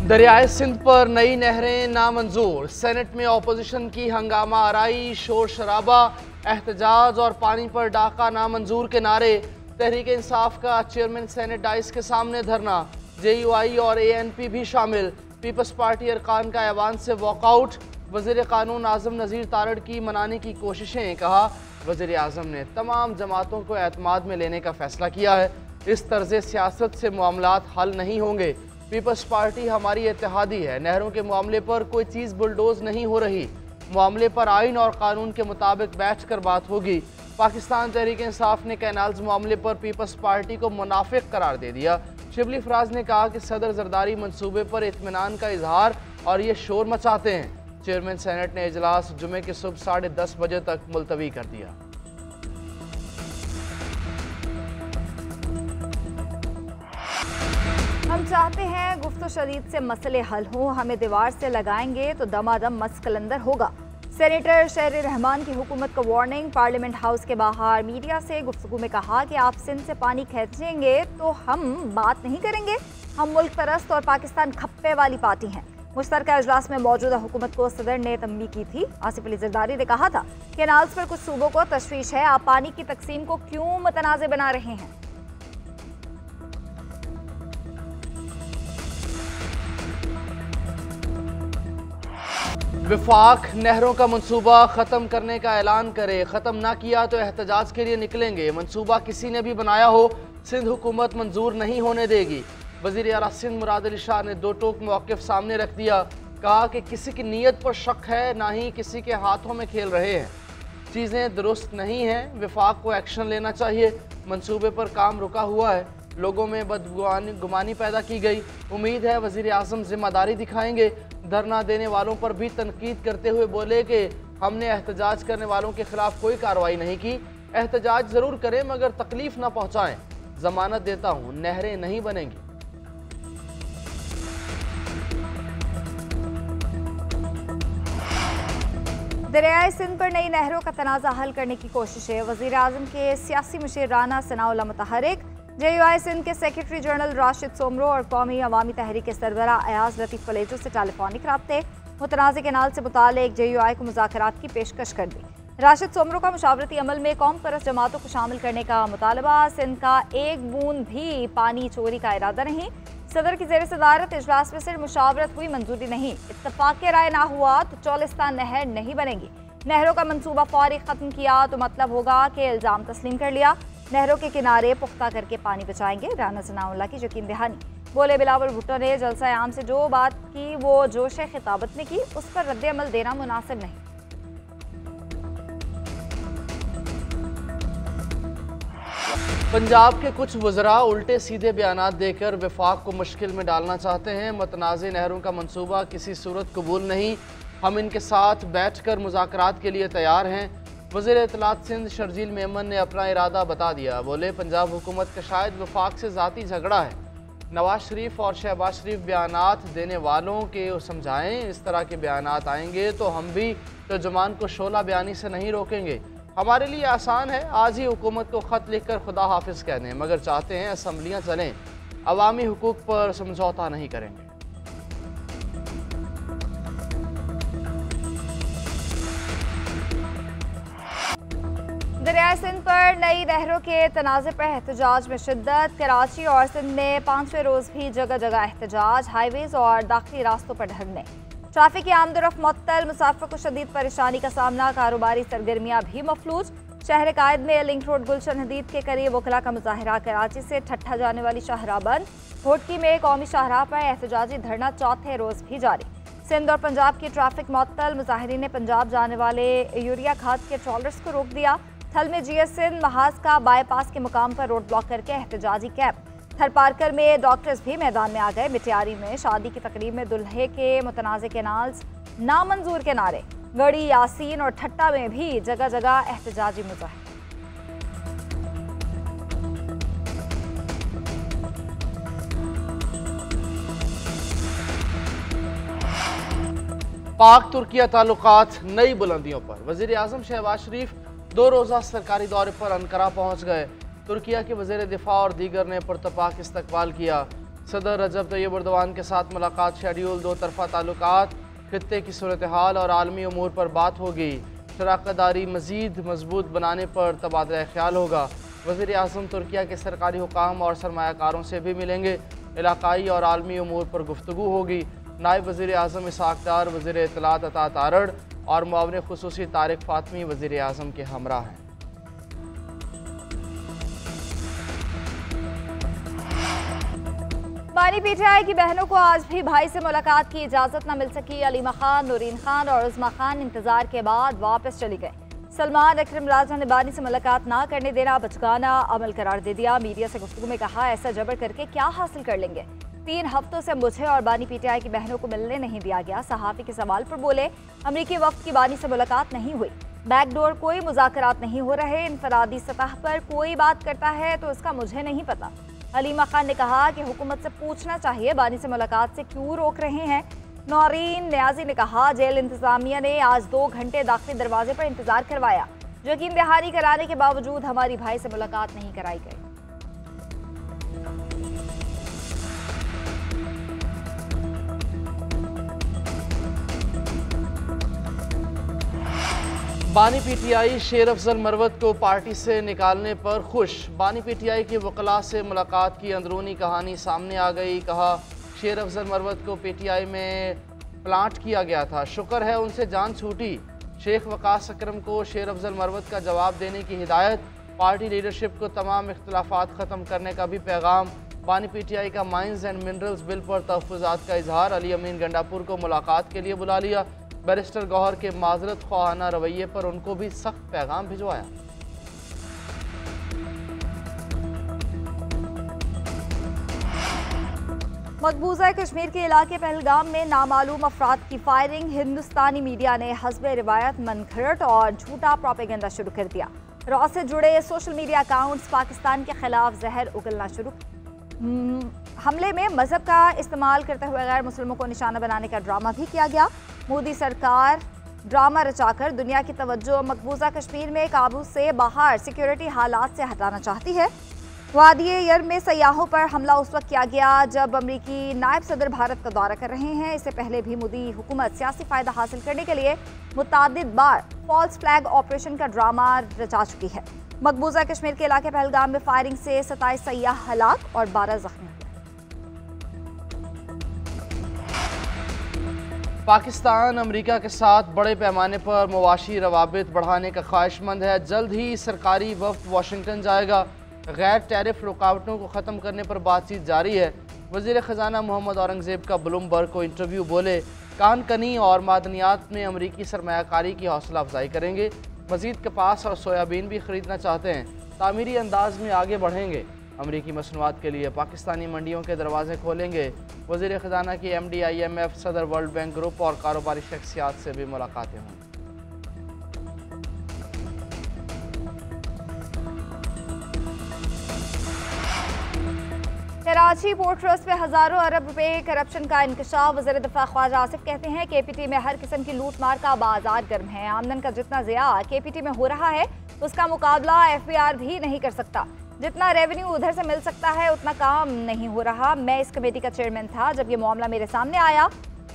दरियाए सिंध पर नई नहरें नामंजूर। सेनेट में अपोजिशन की हंगामा आराई, शोर शराबा, एहतजाज और पानी पर डाका नामंजूर के नारे। तहरीक इंसाफ का चेयरमैन सेनेट डाइस के सामने धरना। JUI और ANP भी शामिल। पीपल्स पार्टी अरकान का ऐवान से वॉकआउट। वज़ीर कानून आज़म नज़ीर तारड़ की मनाने की कोशिशें। कहा वज़ीर आज़म ने तमाम जमातों को एतमाद में लेने का फैसला किया है। इस तर्ज सियासत से मामलात हल नहीं होंगे। पीपल्स पार्टी हमारी इत्तेहादी है। नहरों के मामले पर कोई चीज़ बुलडोज नहीं हो रही। मामले पर आइन और कानून के मुताबिक बैठ कर बात होगी। पाकिस्तान तहरीक इंसाफ ने कैनाल्स मामले पर पीपल्स पार्टी को मुनाफिक करार दे दिया। शिबली फराज ने कहा कि सदर जरदारी मंसूबे पर इत्मीनान का इजहार और ये शोर मचाते हैं। चेयरमैन सेनेट ने इजलास जुमे की सुबह 10:30 बजे तक मुलतवी कर दिया। हम चाहते हैं गुफ्तो शरीद से मसले हल हों। हमें दीवार से लगाएंगे तो दमादम मस कलंदर होगा। सेनेटर शहरी रहमान की हुकूमत को वार्निंग। पार्लियामेंट हाउस के बाहर मीडिया से गुफ्तगू में कहा कि आप सिंध से पानी खींचेंगे तो हम बात नहीं करेंगे। हम मुल्क परस्त और पाकिस्तान खप्पे वाली पार्टी हैं। मुश्तरका इजलास में मौजूदा हुकूमत को सदर ने तंबीह की थी। आसिफ अली जरदारी ने कहा था कि कैनाल्स पर कुछ सूबों को तशवीश है। आप पानी की तकसीम को क्यों मुतनाज़ बना रहे हैं। विफाक नहरों का मंसूबा ख़त्म करने का ऐलान करे। ख़त्म ना किया तो एहतजाज के लिए निकलेंगे। मंसूबा किसी ने भी बनाया हो, सिंध हुकूमत मंजूर नहीं होने देगी। वज़ीर आला सिंध मुराद अली शाह ने दो टोक मौक़िफ़ सामने रख दिया। कहा कि किसी की नीयत पर शक है, ना ही किसी के हाथों में खेल रहे हैं। चीज़ें दुरुस्त नहीं हैं, विफाक को एक्शन लेना चाहिए। मंसूबे पर काम रुका हुआ है। लोगों में बदगुमानी पैदा की गई। उम्मीद है वज़ीर आज़म जिम्मेदारी दिखाएंगे। धरना देने वालों पर भी तनकीद करते हुए बोले कि हमने एहतजाज करने वालों के खिलाफ कोई कार्रवाई नहीं की। एहतजाज ज़रूर करें मगर तकलीफ ना पहुँचाएँ। ज़मानत देता हूँ नहरें नहीं बनेंगी। दरियाए सिंध पर नई नहरों का तनाज़ा हल करने की कोशिश है। वज़ीर आज़म के सियासी मुशीर राना सनाउल्लाह मुतहरिक, JUI सिंध के सेक्रेटरी जनरल राशिद सोमरो और कौमी अवामी तहरीक के सरबराह अयाज लतीफ़ कलेजो से टेलीफोनिक राब्ते। मुतनाज़ कैनाल से मुतालिक JUI को मुज़ाकरात की पेशकश कर दी। राशिद सोमरो का मुशावरती अमल में कौम परस्त जमातों को शामिल करने का मुतालबा। सिंध का एक बूंद भी पानी चोरी का इरादा नहीं। सदर की ज़ेर सदारत इजलास में सिर्फ मुशावरत हुई, मंजूरी नहीं। इत्तफाक राय ना हुआ तो चौलिस्तान नहर नहीं बनेगी। नहरों का मंसूबा फौरी ख़त्म किया तो मतलब होगा कि इल्ज़ाम तस्लीम कर लिया। नहरों के किनारे पुख्ता करके पानी बचाएंगे। राना सनाउल्लाह की यकीन दहानी। बोले बिलावल भुट्टो ने जलसा आम से जो बात की वो जोश खिताबत में की, उस पर रद्द अमल देना मुनासिब नहीं। पंजाब के कुछ वज़रा उल्टे सीधे बयानात देकर विफाक को मुश्किल में डालना चाहते हैं। मुतनाज़ नहरों का मंसूबा किसी सूरत कबूल नहीं। हम इनके साथ बैठ कर मुज़ाकरात के लिए तैयार हैं। वज़ीर इत्तलात सिंध शर्जील मेमन ने अपना इरादा बता दिया। बोले पंजाब हुकूमत का शायद वफाक से ज़ाती झगड़ा है। नवाज शरीफ और शहबाज शरीफ बयानात देने वालों के समझाएं। इस तरह के बयानात आएंगे तो हम भी तर्जुमान को शोला बयानी से नहीं रोकेंगे। हमारे लिए आसान है, आज ही हुकूमत को ख़त लिख कर खुदा हाफिज़ कह दें, मगर चाहते हैं असम्बलियाँ चलें। अवामी हुकूक पर समझौता नहीं करेंगे। दरियाए सिंध पर नई नहरों के तनाज़े पर एहतजाज में शिद्दत। कराची और सिंध में 5वें रोज़ भी जगह जगह एहतजाज। हाईवेज और दाखिली रास्तों पर धरने। ट्रैफिक की आमदोरफ्त मुअत्तल। मुसाफिर को शदीद परेशानी का सामना। कारोबारी सरगर्मियाँ भी मफलूज। शहर कायद में लिंक रोड गुलशन हदीद के करीब वकला का मुजाहरा। कराची से ठट्ठा जाने वाली शाहराह बंद। होटकी में कौमी शाहराह पर एहतजाजी धरना चौथे रोज़ भी जारी। सिंध और पंजाब की ट्रैफिक मुअत्तल। मुजाहिरीन ने पंजाब जाने वाले यूरिया खाद के ट्रॉलर्स को रोक दिया। थल में GS सिंध महाज का बाईपास के मुकाम पर रोड ब्लॉक करके एहतजाजी कैंप। थल पार्कर में डॉक्टर्स भी मैदान में आ गए। मिटियारी में शादी की तकरीब में दुल्हे के मुतनाज़े कैनाल्स नामंजूर के नारे। गढ़ी, यासीन और ठट्टा में भी जगह जगह एहतजाजी मुजाहिर। पाक तुर्किया ताल्लुकात नई बुलंदियों पर। वज़ीर आज़म शहबाज शरीफ 2 रोज़ा सरकारी दौरे पर अनकरा पहुँच गए। तुर्किया के वज़ीर दिफा और दीगर ने पुरतपाक इस्तकबाल किया। सदर रजब तैयब एर्दोगान के साथ मुलाकात शेड्यूल, दो तरफा ताल्लुकात, खित्ते की सूरत हाल और आलमी उमूर पर बात होगी। शराकतदारी मज़ीद मजबूत बनाने पर तबादला ख्याल होगा। वज़ीर आज़म तुर्किया के सरकारी हुकाम और सरमायाकारों से भी मिलेंगे। इलाकाई और आलमी उमूर पर गुफ्तगू होगी। नायब वज़ीर आज़म इसहाक़ डार, वज़ीर इत्तलात अता तारड़ और मुआविन खुसूसी तारिक फ़ातमी वज़ीर आज़म के हमरा हैं। बानी पीटीआई की बहनों को आज भी भाई से मुलाकात की इजाज़त न मिल सकी। अलीमा खान, नूरीन खान और उज़्मा खान इंतजार के बाद वापस चली गए। सलमान अकरम राजा ने बानी से मुलाकात ना करने देना बचकाना अमल करार दे दिया। मीडिया से गुफ्तगू में कहा, ऐसा जबर करके क्या हासिल कर लेंगे। 3 हफ्तों से मुझे और बानी पीटीआई की बहनों को मिलने नहीं दिया गया। सहाफ़ी के सवाल पर बोले, अमरीकी वफ्द की बानी से मुलाकात नहीं हुई। बैकडोर कोई मुज़ाकरात नहीं हो रहे। इनफरादी सतह पर कोई बात करता है तो उसका मुझे नहीं पता। अलीमा खान ने कहा कि हुकूमत से पूछना चाहिए बानी से मुलाकात से क्यों रोक रहे हैं। नौरीन न्याजी ने कहा, जेल इंतजामिया ने आज 2 घंटे दाखिली दरवाजे पर इंतजार करवाया। यकीन दहानी कराने के बावजूद हमारी भाई से मुलाकात नहीं कराई गई। बानी पीटीआई शेर अफजल मरवत को पार्टी से निकालने पर खुश। बानी पीटीआई के वकला से मुलाकात की अंदरूनी कहानी सामने आ गई। कहा, शेर अफजल मरवत को पीटीआई में प्लांट किया गया था, शुक्र है उनसे जान छूटी। शेख वकास अकरम को शेर अफजल मरवत का जवाब देने की हिदायत। पार्टी लीडरशिप को तमाम इख्तलाफात ख़त्म करने का भी पैगाम। बानी पीटीआई का माइंस एंड मिनरल्स बिल पर तहफ़्फ़ुज़ात का इजहार। अली अमीन गंडापुर को मुलाकात के लिए बुला लिया। बैरिस्टर गौहर के माजरत ख्वाहाना रवैये पर उनको भी सख्त पैगाम भिजवाया। मकबूजा कश्मीर के इलाके पहलगाम में नामालूम अफराद की फायरिंग। हिंदुस्तानी मीडिया ने हस्बे रिवायत मनगढ़ंत और झूठा प्रोपेगेंडा शुरू कर दिया। रॉ से जुड़े सोशल मीडिया अकाउंट्स पाकिस्तान के खिलाफ जहर उगलना शुरू। हमले में मजहब का इस्तेमाल करते हुए गैर मुस्लिमों को निशाना बनाने का ड्रामा भी किया गया। मोदी सरकार ड्रामा रचाकर दुनिया की तवज्जो मकबूजा कश्मीर में काबू से बाहर सिक्योरिटी हालात से हटाना चाहती है। वादी यर में सयाहों पर हमला उस वक्त किया गया जब अमरीकी नायब सदर भारत का दौरा कर रहे हैं। इससे पहले भी मोदी हुकूमत सियासी फ़ायदा हासिल करने के लिए मुतादिद बार फॉल्स फ्लैग ऑपरेशन का ड्रामा रचा चुकी है। मकबूजा कश्मीर के इलाके पहलगाम में फायरिंग से 27 सयाह हलाक और 12 जख्मी हुए। पाकिस्तान अमेरिका के साथ बड़े पैमाने पर मुआशी रवाबित बढ़ाने का ख्वाहिशमंद है। जल्द ही सरकारी वफ्द वाशिंगटन जाएगा। गैर टैरिफ रुकावटों को ख़त्म करने पर बातचीत जारी है। वज़ीर ख़जाना मोहम्मद औरंगज़ेब का ब्लूमबर्ग को इंटरव्यू। बोले, कान कनी और मादनियात में अमरीकी सरमायाकारी की हौसला अफजाई करेंगे। मज़ीद कपास और सोयाबीन भी ख़रीदना चाहते हैं। तामीरी अंदाज में आगे बढ़ेंगे। अमरीकी मसनूआत के लिए पाकिस्तानी मंडियों के दरवाजे खोलेंगे। वज़ीर ख़जाना की MD IMF, सदर वर्ल्ड बैंक ग्रुप और कारोबारी शख्सियात से भी मुलाकातें होंगी। कराची पोर्ट ट्रस्ट में हज़ारों अरब रुपए करप्शन का इंकशाफ। वज़ीर दिफा ख्वाजा आसिफ कहते हैं, KPT में हर किस्म की लूट मार का बाजार गर्म है। आमदन का जितना ज़िया KPT में हो रहा है उसका मुकाबला FBR भी नहीं कर सकता। जितना रेवेन्यू उधर से मिल सकता है उतना काम नहीं हो रहा। मैं इस कमेटी का चेयरमैन था जब ये मामला मेरे सामने आया।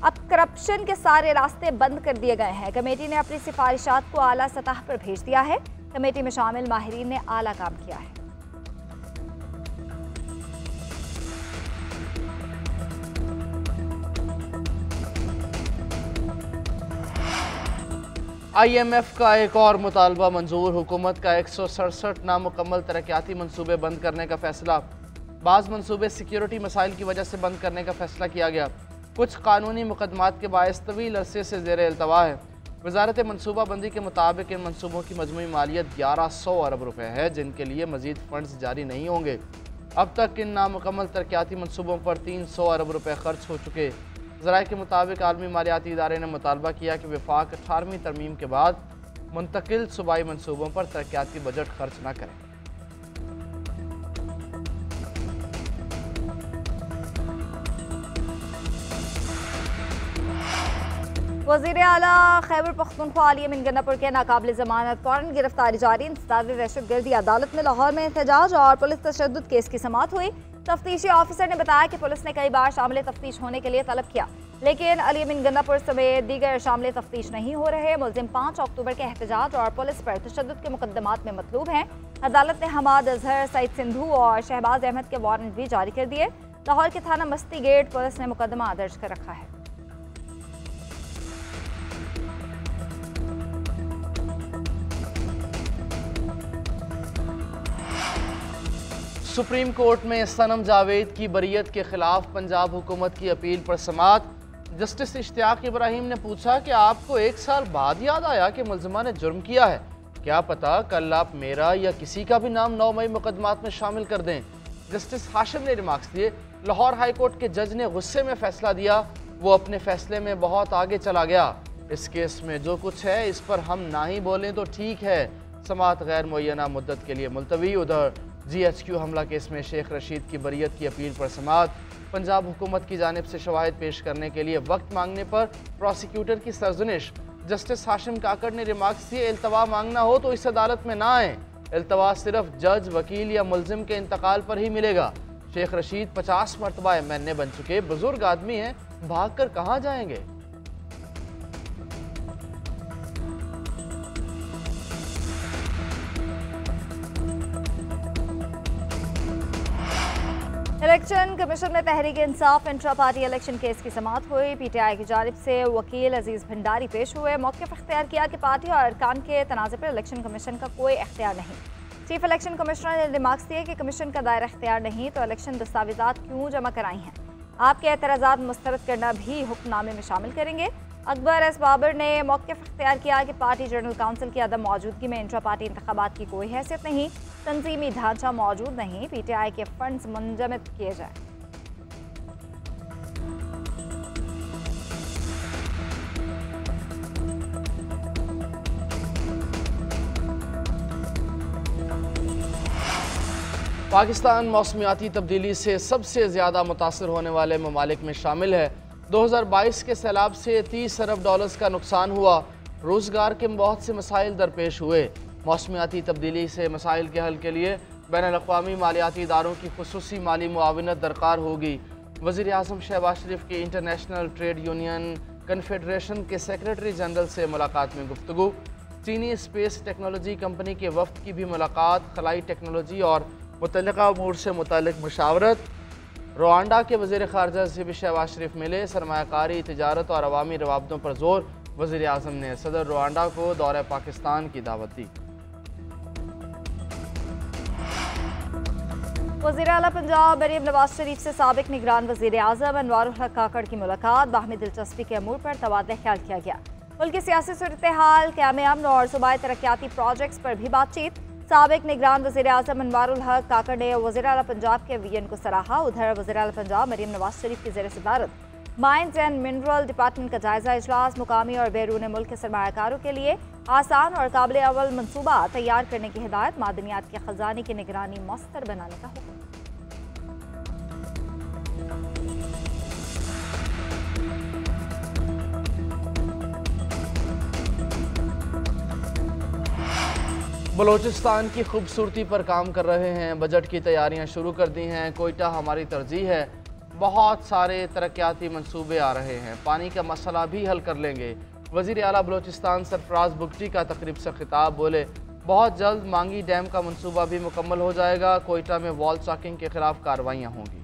अब करप्शन के सारे रास्ते बंद कर दिए गए हैं। कमेटी ने अपनी सिफारिशात को आला सतह पर भेज दिया है। कमेटी में शामिल माहिरीन ने आला काम किया है। IMF का एक और मुतालबा मंजूर। हुकूमत का 167 नामुकम्मल तरक्याती मनसूबे बंद करने का फैसला। बाज़ मनसूबे सिक्योरिटी मसाइल की वजह से बंद करने का फैसला किया गया। कुछ कानूनी मुकदमात के बायस तवील अरसे से ज़ेर अल्तवा है। वजारत मनसूबा बंदी के मुताबिक इन मनसूबों की मजमूई मालियत 1100 अरब रुपये है, जिनके लिए मजीद फंड्स जारी नहीं होंगे। अब तक इन नामुकम्मल तरक्याती मनसूबों पर 300 अरब रुपये खर्च हो चुके। ज़राए के मुताबिक आलमी मालियाती इदारे ने मुतालबा किया कि वफाक 18वीं तरमीम के बाद मुंतकिल सूबाई मनसूबों पर तरक्याती बजट खर्च न करें। वज़ीर आला खैबर पख्तूनख्वा अली अमीन गंडापुर के नाकाबिल ज़मानत फ़ौरन गिरफ्तारी जारी। इंसदाद दहशतगर्दी अदालत में लाहौर में एहतजाज और पुलिस तशद्दुद केस की समाअत हुई। तफ्तीशी ऑफिसर ने बताया कि पुलिस ने कई बार शामिल तफ्तीश होने के लिए तलब किया, लेकिन अली अमीन गंडापुर समेत दीगर शामिल तफ्तीश नहीं हो रहे। मुलजिम 5 अक्टूबर के एहतजाज और पुलिस पर तशद्दुद के मुकदमात में मतलूब हैं। अदालत ने हमाद अजहर, सईद सिंधु और शहबाज अहमद के वारंट भी जारी कर दिए। लाहौर के थाना मस्ती गेट पुलिस ने मुकदमा दर्ज कर रखा है। सुप्रीम कोर्ट में सनम जावेद की बरियत के खिलाफ पंजाब हुकूमत की अपील पर समाअत। जस्टिस इश्तियाक इब्राहिम ने पूछा कि आपको 1 साल बाद याद आया कि मुलजिमा ने जुर्म किया है, क्या पता कल आप मेरा या किसी का भी नाम 9 मई मुकदमात में शामिल कर दें। जस्टिस हाशिम ने रिमार्क्स दिए, लाहौर हाई कोर्ट के जज ने गुस्से में फैसला दिया, वो अपने फैसले में बहुत आगे चला गया। इस केस में जो कुछ है इस पर हम ना ही बोलें तो ठीक है। समाअत गैर मुअय्यना मुद्दत के लिए मुलतवी। उधर GHQ हमला केस में शेख रशीद की बरियत की अपील पर समाअत। पंजाब हुकूमत की जानिब से शवाहिद पेश करने के लिए वक्त मांगने पर प्रोसिक्यूटर की सरजनिश। जस्टिस हाशिम काकड़ ने रिमार्क्स दिए, इल्तवा मांगना हो तो इस अदालत में ना आए, इल्तवा सिर्फ जज, वकील या मुलजिम के इंतकाल पर ही मिलेगा। शेख रशीद 50 मरतबा MNA बन चुके बुजुर्ग आदमी हैं, भाग कर कहाँ जाएंगे। इलेक्शन कमीशन में Tehreek Insaf intra party election case की समाअत हुई। PTI की जानिब से वकील अजीज भंडारी पेश हुए। मौक़िफ़ इख्तियार किया कि पार्टी और अरकान के तनाज़े पर इलेक्शन कमीशन का कोई इख्तियार नहीं। चीफ इलेक्शन कमिश्नर ने रिमार्क्स दिए कि कमीशन का दायरा इख्तियार नहीं तो इलेक्शन दस्तावेज़ात क्यों जमा कराई हैं। आपके एतराज़ात मुस्तरद करना भी हुक्मनामे में शामिल करेंगे। अकबर एस बाबर ने मौक़िफ़ इख्तियार किया कि पार्टी जनरल काउंसिल की अदम मौजूदगी में इंट्रा पार्टी इंतखाबात की कोई हैसियत नहीं, तंजीमी ढांचा मौजूद नहीं, PTI के फंड्स मुंजमद किए जाए। पाकिस्तान मौसमियाती तब्दीली से सबसे ज़्यादा मुतासर होने वाले ममालिक में शामिल है। 2022 के सैलाब से 30 अरब डॉलर्स का नुकसान हुआ। रोज़गार के बहुत से मसाइल दरपेश हुए। मौसमियाती तब्दीली से मसाइल के हल के लिए बैनुल-अक़वामी मालियाती इदारों की खुसूसी माली मुआविनत दरकार होगी। वज़ीर आज़म शहबाज शरीफ की इंटरनेशनल ट्रेड यूनियन कन्फेडरेशन के सेक्रेटरी जनरल से मुलाकात में गुफ्तगू। चीनी स्पेस टेक्नोलॉजी कंपनी के वफ़द की भी मुलाकात। खलाई टेक्नोलॉजी और मुतल्लिका अमूर से मुतालिक मुशावरत। रवांडा के वज़ीर ख़ारजा से भी शहबाज शरीफ मिले। सरमायाकारी, तिजारत और अवामी रवाबतों पर जोर। वज़ीर आज़म ने सदर रवांडा को दौरे पाकिस्तान की दावत दी। वज़ीर आला पंजाब मरीम नवाज शरीफ से साबिक निगरान वज़ीर आज़म अनवारुल हक काकड़ की मुलाकात। बाहमी दिलचस्पी के अमूर पर तबादला ख्याल किया गया। मुल्क की सियासी सूरत हाल, क़याम अमन और सूबाई तरक्याती प्रोजेक्ट्स पर भी बातचीत। साबिक निगरान वज़ीर आज़म अनवारुल हक काकड़ ने वज़ीर आला पंजाब के विजन को सराहा। उधर वज़ीर आला पंजाब मरीम नवाज शरीफ की ज़ेर सदारत माइंस एंड मिनरल डिपार्टमेंट का जायजा इजलास। मुकामी और बैरून मुल्क के सरमायाकारों के लिए आसान और काबिल अव्वल मनसूबा तैयार करने की हिदायत। मादनियात के खजाने की निगरानी मौसर बनाने का हुक्म। बलोचिस्तान की खूबसूरती पर काम कर रहे हैं। बजट की तैयारियां शुरू कर दी हैं। कोयटा हमारी तरजीह है। बहुत सारे तरक्याती मंसूबे आ रहे हैं। पानी का मसला भी हल कर लेंगे। वज़ीर आला बलोचिस्तान सरफराज बुगटी का तकरीब से खिताब, बोले बहुत जल्द मांगी डैम का मंसूबा भी मुकम्मल हो जाएगा। कोयटा में वॉल चॉकिंग के खिलाफ कार्रवाइयाँ होंगी।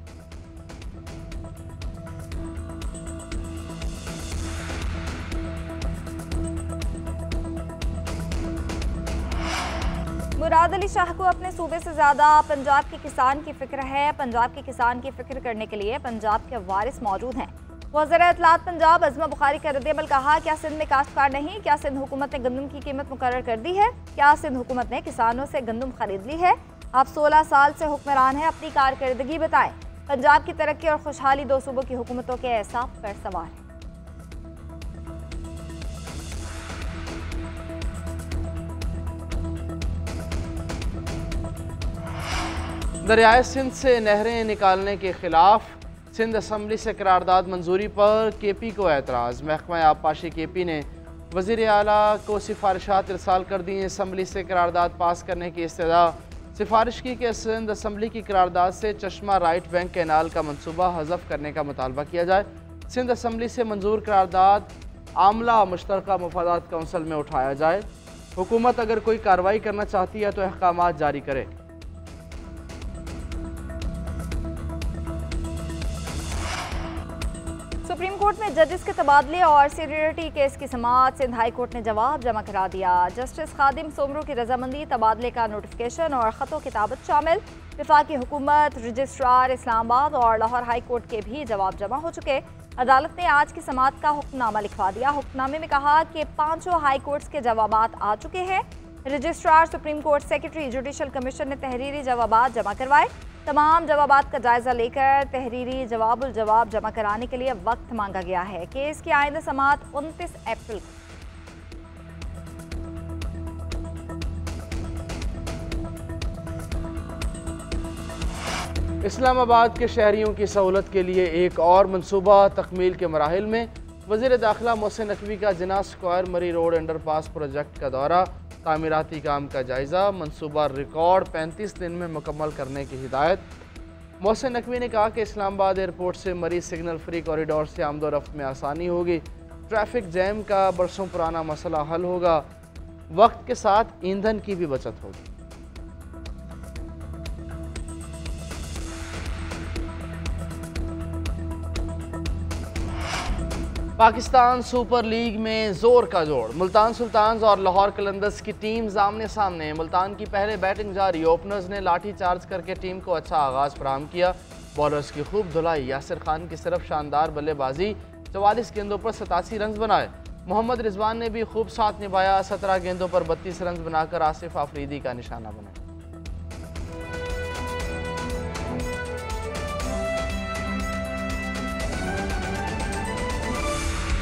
मुराद अली शाह को अपने सूबे से ज़्यादा पंजाब के किसान की फ़िक्र है। पंजाब के किसान की फ़िक्र करने के लिए पंजाब के वारिस मौजूद हैं। वज़ीर इत्तलात पंजाब अज़मा बुखारी का रद्द-ए-अमल कहा, क्या सिंध में काश्तकार नहीं? क्या सिंध हुकूमत ने गंदम की कीमत मुकर्रर कर दी है? क्या सिंध हुकूमत ने किसानों से गंदम खरीद ली है? आप 16 साल से हुक्मरान हैं, अपनी कारकर्दगी बताएं। पंजाब की तरक्की और खुशहाली दो सूबों की हुकूमतों के एहसास पर सवार है। दरियाए सिंध से नहरें निकालने के खिलाफ सिंध असम्बली से करारदाद मंजूरी पर KP को एतराज़। महकमा आबपाशी KP ने वज़ीर आला को सिफारिशात इरसाल कर दी। असम्बली से करारदाद पास करने की इस्तदा सिफारिश की कि सिंध असम्बली की करारदाद से चश्मा राइट बैंक कैनाल का मनसूबा हज़फ करने का मुतालबा किया जाए। सिंध असम्बली से मंजूर करारदाद आमला मुश्तरका मुफादात कौंसिल में उठाया जाए। हुकूमत अगर कोई कार्रवाई करना चाहती है तो अहकामात जारी करे। सुप्रीम कोर्ट में जजेस के तबादले और सीनियरिटी केस की समाअत सिंध हाई कोर्ट ने जवाब जमा करा दिया। जस्टिस खादिम सोमरो की रजामंदी, तबादले का नोटिफिकेशन और ख़तों किताबत शामिल। वफाकी हुकूमत, रजिस्ट्रार इस्लामाबाद और लाहौर हाई कोर्ट के भी जवाब जमा हो चुके। अदालत ने आज की समाअत का हुक्मनामा लिखवा दिया। हुक्मनामे में कहा कि 5 हाई कोर्ट्स के जवाबात आ चुके हैं। Registrar, supreme court secretary, judicial commission ने तहरीरी जवाबात जमा करवाए। तमाम जवाबात का जायजा लेकर तहरीरी जवाबुल जवाब जमा कराने के लिए वक्त मांगा गया है। केस की आइंदा समाअत 29 अप्रैल को। इस्लामाबाद के शहरियों की सहूलत के लिए एक और मनसूबा तकमील के मराहिल में। वज़ीर दाखिला मोहसिन नकवी का जिना स्क्वायर मरी रोड अंडरपास प्रोजेक्ट का दौरा, तामीराती काम का जायज़ा। मनसूबा रिकॉर्ड 35 दिन में मुकम्मल करने की हिदायत। मोहसिन नकवी ने कहा कि इस्लामाबाद एयरपोर्ट से मरी सिग्नल फ्री कॉरिडोर से आमदोरफ्त में आसानी होगी। ट्रैफिक जैम का बरसों पुराना मसला हल होगा। वक्त के साथ ईंधन की भी बचत होगी। पाकिस्तान सुपर लीग में जोर का जोड़। मुल्तान सुल्तान्स और लाहौर कलंदर्स की टीम्स आमने सामने। मुल्तान की पहले बैटिंग जारी। ओपनर्स ने लाठी चार्ज करके टीम को अच्छा आगाज फराहम किया। बॉलर्स की खूब धुलाई। यासिर खान की सिर्फ शानदार बल्लेबाजी, 44 गेंदों पर 87 रन बनाए। मोहम्मद रिजवान ने भी खूब साथ निभाया। 17 गेंदों पर 32 रन बनाकर आसिफ आफरीदी का निशाना बनाया।